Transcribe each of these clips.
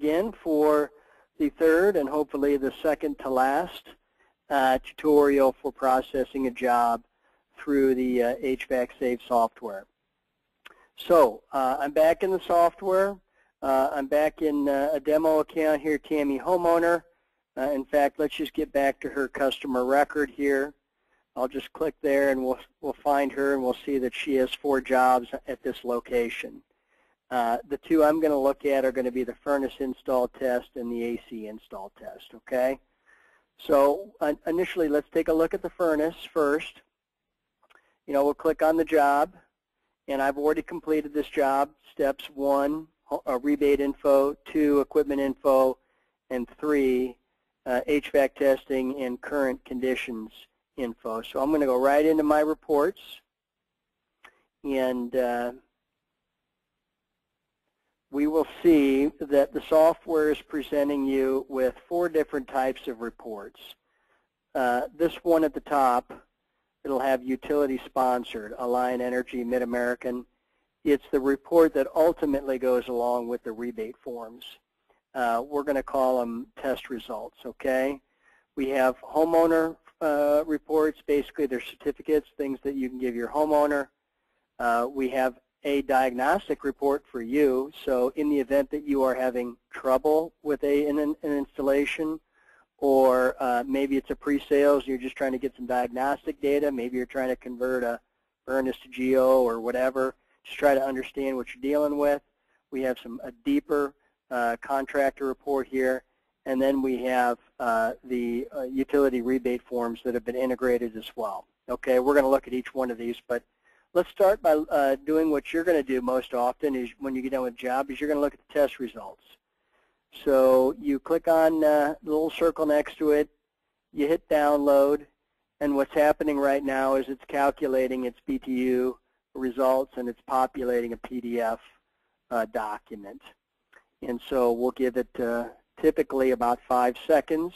again for the third and hopefully the second to last tutorial for processing a job through the HVAC Save software. So I'm back in the software. I'm back in a demo account here, Tammy Homeowner. In fact, let's just get back to her customer record here. I'll just click there and we'll find her and we'll see that she has 4 jobs at this location. The 2 I'm going to look at are going to be the furnace install test and the AC install test, okay? So initially, let's take a look at the furnace first. You know, we'll click on the job, and I've already completed this job. Steps 1, rebate info, 2, equipment info, and 3, HVAC testing and current conditions info. So I'm going to go right into my reports, and we will see that the software is presenting you with 4 different types of reports. This one at the top, it'll have utility sponsored, Alliant Energy, Mid-American. It's the report that ultimately goes along with the rebate forms. We're going to call them test results, okay? We have homeowner reports, basically they're certificates, things that you can give your homeowner. We have a diagnostic report for you, so in the event that you are having trouble with an installation, or maybe it's a pre-sales, you're just trying to get some diagnostic data, maybe you're trying to convert a furnace to GO or whatever, just try to understand what you're dealing with. We have a deeper contractor report here, and then we have the utility rebate forms that have been integrated as well. Okay, we're going to look at each one of these, but let's start by doing what you're going to do most often is when you get done with a job is you're going to look at the test results. So you click on the little circle next to it, you hit download, and what's happening right now is it's calculating its BTU results and it's populating a PDF document. And so we'll give it typically about 5 seconds.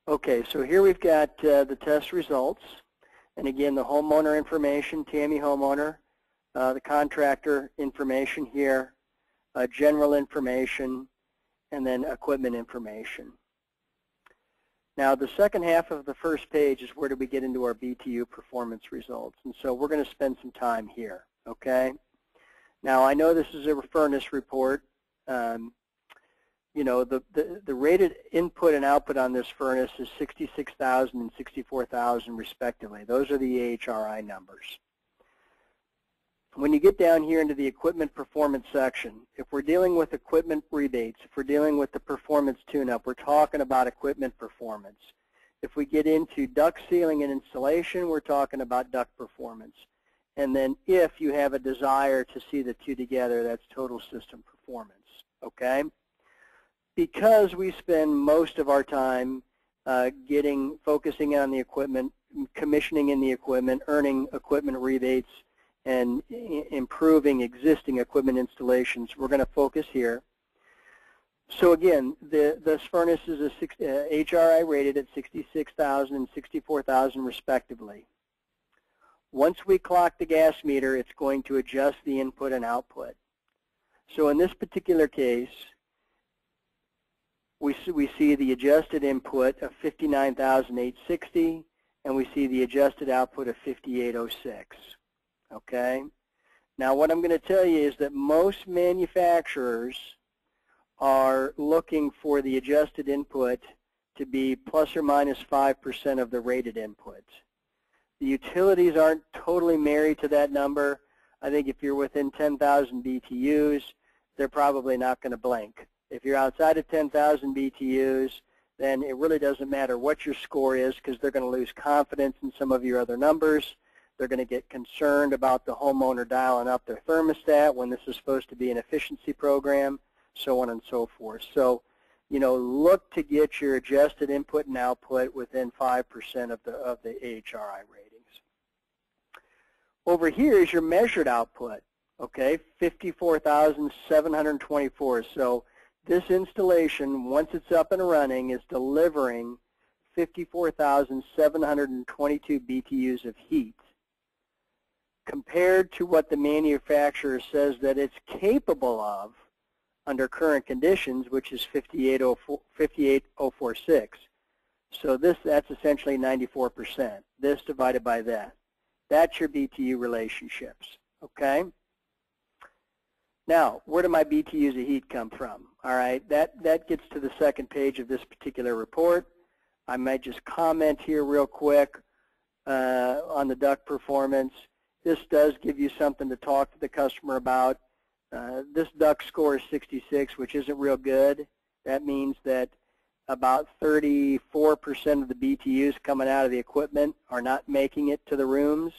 Okay, so here we've got the test results. And again, the homeowner information, Tammy Homeowner, the contractor information here, general information, and then equipment information. Now, the second half of the first page is where do we get into our BTU performance results. And so we're going to spend some time here, okay? Now, I know this is a furnace report. You know, the rated input and output on this furnace is 66,000 and 64,000 respectively. Those are the AHRI numbers. When you get down here into the equipment performance section, if we're dealing with equipment rebates, if we're dealing with the performance tune-up, we're talking about equipment performance. If we get into duct sealing and installation, we're talking about duct performance. And then if you have a desire to see the 2 together, that's total system performance, okay? Because we spend most of our time focusing on the equipment, commissioning in the equipment, earning equipment rebates, and improving existing equipment installations, we're going to focus here. So again, this furnace is HRI rated at 66,000 and 64,000 respectively. Once we clock the gas meter, it's going to adjust the input and output. So in this particular case, we see the adjusted input of 59,860, and we see the adjusted output of 5806. Okay? Now, what I'm going to tell you is that most manufacturers are looking for the adjusted input to be plus or minus 5% of the rated input. The utilities aren't totally married to that number. I think if you're within 10,000 BTUs, they're probably not going to blink. If you're outside of 10,000 BTUs, then it really doesn't matter what your score is because they're going to lose confidence in some of your other numbers. They're going to get concerned about the homeowner dialing up their thermostat when this is supposed to be an efficiency program, so on and so forth. So, you know, look to get your adjusted input and output within 5% of the AHRI ratings. Over here is your measured output, okay, 54,724. So this installation, once it's up and running, is delivering 54,722 BTUs of heat. compared to what the manufacturer says that it's capable of under current conditions, which is 58046. So that's essentially 94%. This divided by that. That's your BTU relationships, okay? Now, where do my BTUs of heat come from? All right, that gets to the second page of this particular report. I might just comment here real quick on the duct performance. This does give you something to talk to the customer about. This duct score is 66, which isn't real good. That means that about 34% of the BTUs coming out of the equipment are not making it to the rooms.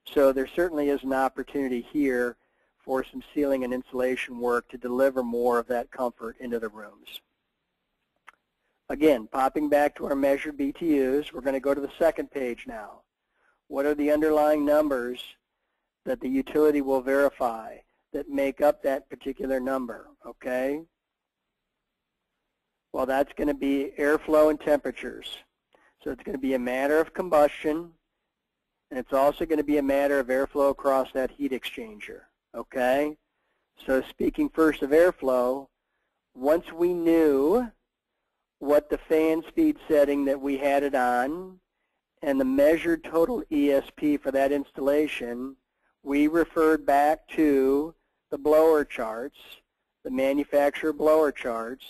So there certainly is an opportunity here for some sealing and insulation work to deliver more of that comfort into the rooms. Again, popping back to our measured BTUs, we're going to go to the second page now. What are the underlying numbers that the utility will verify that make up that particular number, okay? Well, that's going to be airflow and temperatures. So it's going to be a matter of combustion, and it's also going to be a matter of airflow across that heat exchanger, okay? So speaking first of airflow, once we knew what the fan speed setting that we had it on and the measured total ESP for that installation, we referred back to the blower charts, the manufacturer blower charts,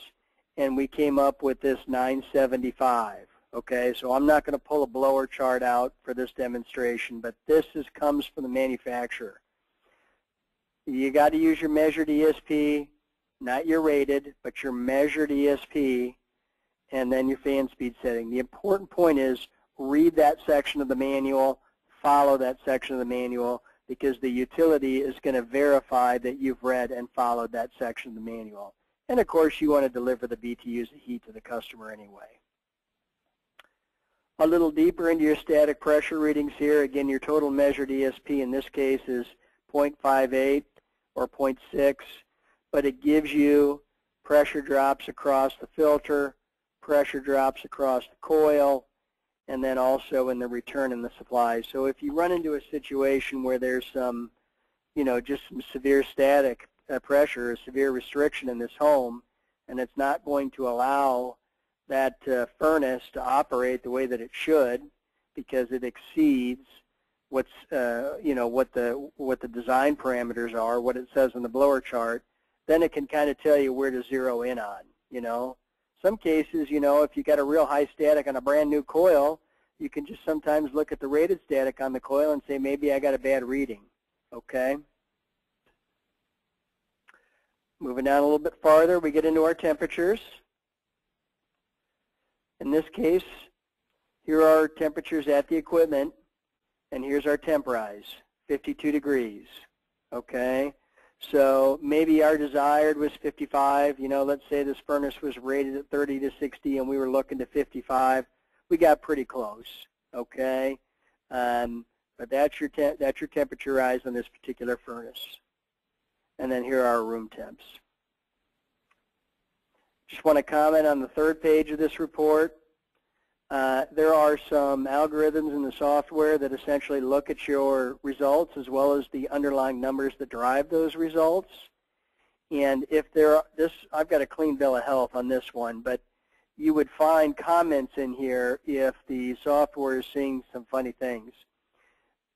and we came up with this 975. Okay, so I'm not going to pull a blower chart out for this demonstration, but this comes from the manufacturer. You got to use your measured ESP, not your rated, but your measured ESP, and then your fan speed setting. The important point is read that section of the manual, follow that section of the manual, because the utility is going to verify that you've read and followed that section of the manual. And of course, you want to deliver the BTUs of heat to the customer anyway. A little deeper into your static pressure readings here, again, your total measured ESP in this case is 0.58 or 0.6, but it gives you pressure drops across the filter, pressure drops across the coil, and then also in the return in the supply. So if you run into a situation where there's some, just some severe static pressure, a severe restriction in this home, and it's not going to allow that furnace to operate the way that it should because it exceeds what's, what the design parameters are, what it says in the blower chart, then it can kind of tell you where to zero in on, Some cases, if you got a real high static on a brand new coil, you can just sometimes look at the rated static on the coil and say, maybe I got a bad reading, okay? Moving down a little bit farther, we get into our temperatures. In this case, here are our temperatures at the equipment, and here's our temp rise, 52 degrees, okay? So maybe our desired was 55. Let's say this furnace was rated at 30 to 60 and we were looking to 55. We got pretty close, okay? But that's your temperature rise on this particular furnace. And then here are our room temps. Just want to comment on the third page of this report. There are some algorithms in the software that essentially look at your results as well as the underlying numbers that drive those results. And if I've got a clean bill of health on this one, but you would find comments in here if the software is seeing some funny things.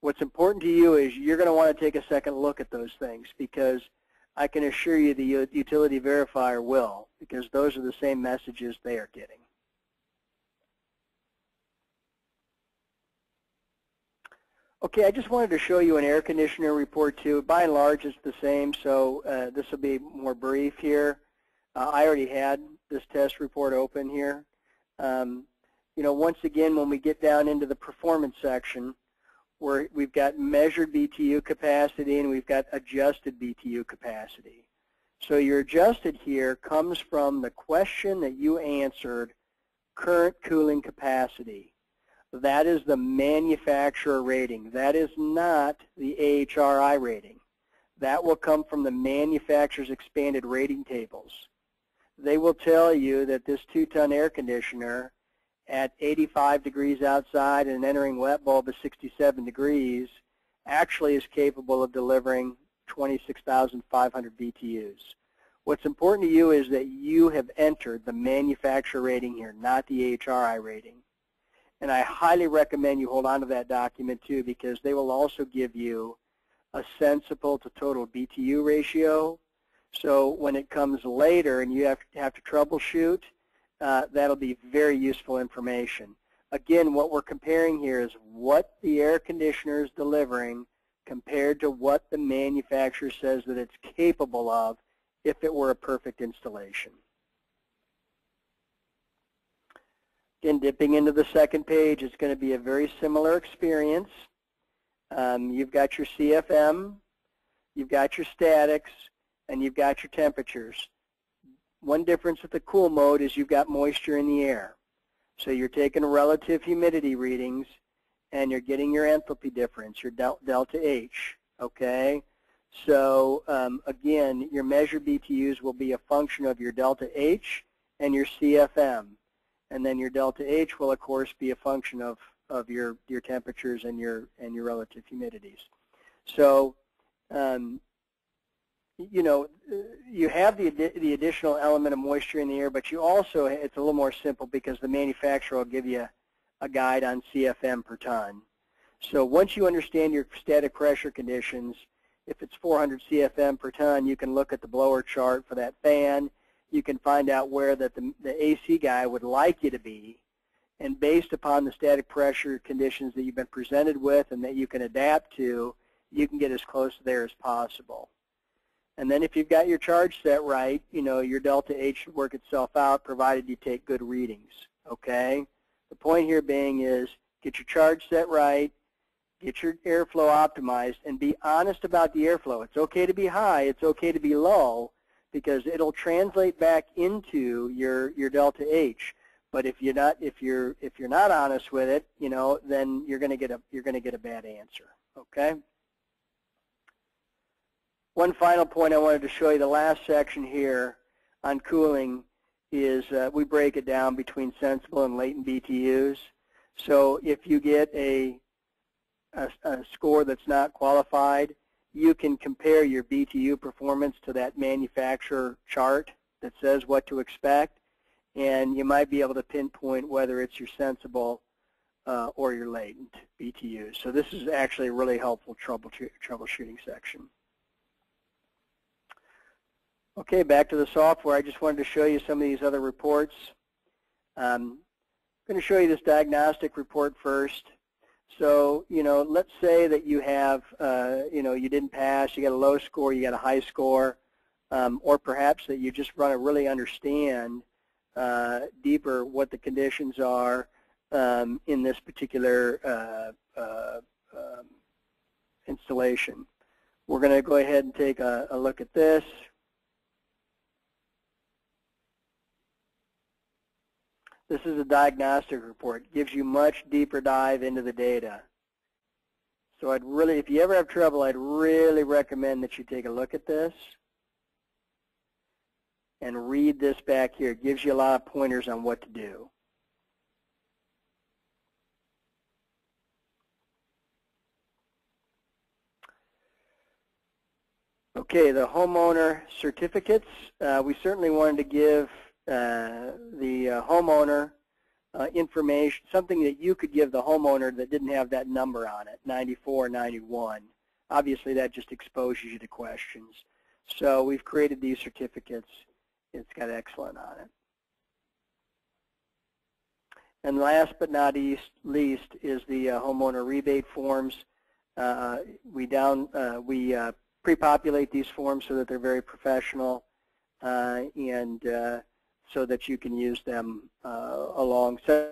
What's important to you is you're going to want to take a second look at those things, because I can assure you the utility verifier will, because those are the same messages they are getting. Okay, I just wanted to show you an air conditioner report too. By and large, it's the same, so this will be more brief here. I already had this test report open here. Once again, when we get down into the performance section, we've got measured BTU capacity and we've got adjusted BTU capacity. So your adjusted here comes from the question that you answered, current cooling capacity. That is the manufacturer rating. That is not the AHRI rating. That will come from the manufacturer's expanded rating tables. They will tell you that this 2-ton air conditioner at 85 degrees outside and entering wet bulb is 67 degrees actually is capable of delivering 26,500 BTUs. What's important to you is that you have entered the manufacturer rating here, not the AHRI rating. And I highly recommend you hold on to that document too, because they will also give you a sensible to total BTU ratio. So when it comes later and you have to troubleshoot, that'll be very useful information. Again, what we're comparing here is what the air conditioner is delivering compared to what the manufacturer says that it's capable of if it were a perfect installation. Again, dipping into the second page, it's going to be a very similar experience. You've got your CFM, you've got your statics, and you've got your temperatures. One difference with the cool mode is you've got moisture in the air. So you're taking relative humidity readings, and you're getting your enthalpy difference, your delta H, okay? So again, your measured BTUs will be a function of your delta H and your CFM. And then your delta H will, of course, be a function of your temperatures and your relative humidities. So, you know, you have the additional element of moisture in the air, but you also, it's a little more simple because the manufacturer will give you a guide on CFM per ton. So once you understand your static pressure conditions, if it's 400 CFM per ton, you can look at the blower chart for that fan. You can find out where that the AC guy would like you to be, and based upon the static pressure conditions that you've been presented with and that you can adapt to, you can get as close to there as possible. And then if you've got your charge set right, you know, your delta H should work itself out provided you take good readings, okay? The point here being is get your charge set right, get your airflow optimized, and be honest about the airflow. It's okay to be high, it's okay to be low, because it'll translate back into your delta H. But if you're not honest with it, you know, then you're going to get a bad answer, okay? One final point I wanted to show you, the last section here on cooling is we break it down between sensible and latent BTUs. So if you get a score that's not qualified, you can compare your BTU performance to that manufacturer chart that says what to expect, and you might be able to pinpoint whether it's your sensible or your latent BTUs. So this is actually a really helpful troubleshooting section. Okay, back to the software. I just wanted to show you some of these other reports. I'm going to show you this diagnostic report first. So, you know, let's say that you have, you know, you didn't pass, you got a low score, you got a high score, or perhaps that you just want to really understand deeper what the conditions are in this particular installation. We're going to go ahead and take a look at this. This is a diagnostic report. It gives you much deeper dive into the data. So I'd really, if you ever have trouble, I'd really recommend that you take a look at this and read this back here. It gives you a lot of pointers on what to do. Okay, the homeowner certificates. We certainly wanted to give the homeowner information, something that you could give the homeowner that didn't have that number on it, 94 or 91. Obviously, that just exposes you to questions. So we've created these certificates. It's got excellent on it. And last but not least is the homeowner rebate forms. We pre-populate these forms so that they're very professional and so that you can use them alongside